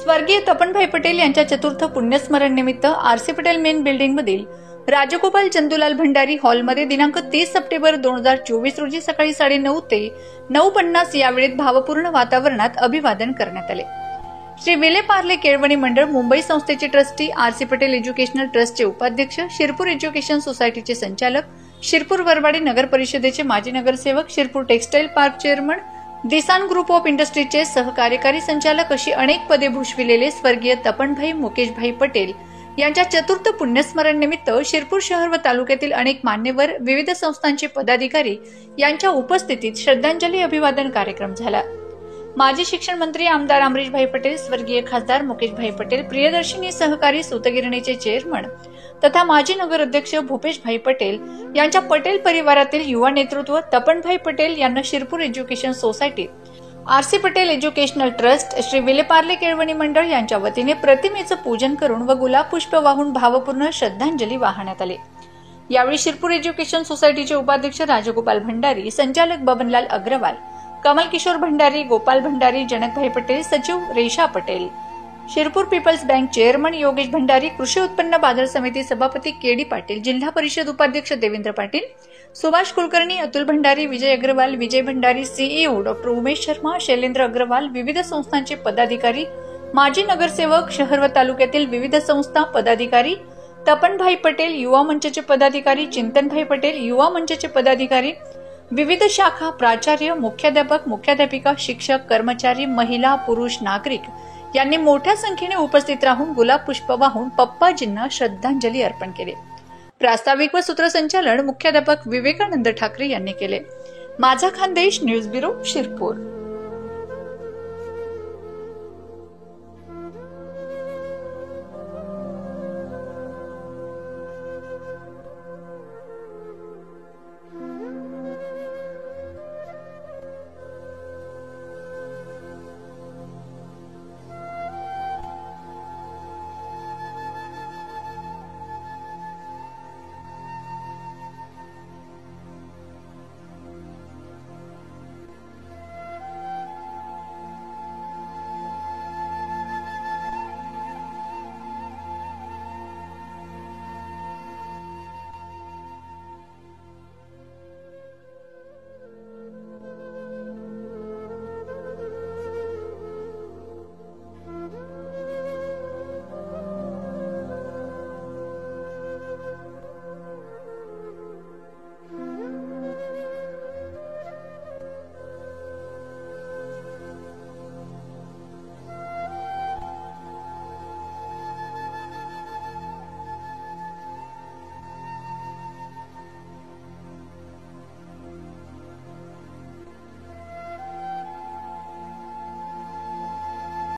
स्वर्गीय तपनभाई पटेल यांच्या चतुर्थ पुण्यस्मरण निमित्त आरसी पटेल मेन बिल्डिंग मधील राजगोपाल चंदूलाल भंडारी हॉलमध्ये दिनांक 30 सप्टेंबर 2024 रोजी सकाळी 9:30 ते 9:50 या वेळेत भावपूर्ण वातावरणात अभिवादन करण्यात आले। श्री विले पार्ले केळवणी मंडळ मुंबई संस्थेचे ट्रस्टी, आरसी पटेल एज्युकेशनल ट्रस्टचे उपाध्यक्ष, शिरपूर एज्युकेशन सोसायटीचे संचालक, शिरपूर वरवाडी नगर परिषदेचे माजी नगरसेवक, शिरपूर टेक्सटाईल पार्क चेअरमन, दिसान ग्रुप ऑफ इंडस्ट्रीजचे सहकार्यकारी संचालक अशी अनेक पदे भूषविलेले स्वर्गीय तपनभाई मुकेशभाई पटेल यांच्या चतुर्थ पुण्यस्मरण निमित्त शिरपूर शहर व तालुक्यातील अनेक मान्यवर, विविध संस्थांचे पदाधिकारी यांच्या उपस्थितीत श्रद्धांजली अभिवादन कार्यक्रम झाला। माजी शिक्षण मंत्री आमदार अमरीशभाई पटेल, स्वर्गीय खासदार मुकेशभाई पटेल, प्रियदर्शिनी सहकारी सूतगिरणीचे चेअरमन तथा माजी नगराध्यक्ष भूपेशभाई पटेल यांच्या पटेल परिवारातील युवा नेतृत्व तपनभाई पटेल यांना Shirpur education society, RC Patel educational trust, Shri Vile Parle Kelavani Mandal यांच्या वतीने प्रतिमेचं पूजन करून व गुलाब पुष्प वाहून भावपूर्ण श्रद्धांजली वाहण्यात आली। यावेळी शिरपूर एज्युकेशन सोसायटीचे उपाध्यक्ष राजगोपाल भंडारी, संचालक बबनलाल अग्रवाल, कमल किशोर भंडारी, गोपाल भंडारी, जनकभाई पटेल, सचिव Resha Patel, Shirpur people's bank chairman Yogesh Bhandari, कृषी उत्पन्न बाजार समिती सभापती केडी पाटील, जिल्हा परिषद उपाध्यक्ष देवेंद्र पाटील, सुभाष कुलकर्णी, अतुल भंडारी, विजय अग्रवाल, विजय भंडारी, सीईओ डॉक्टर उमेश शर्मा, शैलेंद्र अग्रवाल, विविध संस्थांचे पदाधिकारी, माजी नगरसेवक, शहर व तालुक्यातील विविध संस्था पदाधिकारी, तपनभाई पटेल युवा मंचचे पदाधिकारी, चिंतनभाई पटेल युवा मंचचे पदाधिकारी, विविध शाखा, प्राचार्य, मुख्याध्यापक, मुख्याध्यापिका, शिक्षक, कर्मचारी, महिला, पुरुष, नागरिक यांनी मोठ्या संख्येने उपस्थित राहून गुलाब पुष्प वाहून पप्पाजींना श्रद्धांजली अर्पण केली। प्रास्ताविक व सूत्रसंचालन मुख्याध्यापक विवेकानंद ठाकरे यांनी केले। माझा खानदेश न्यूज ब्युरो, शिरपूर।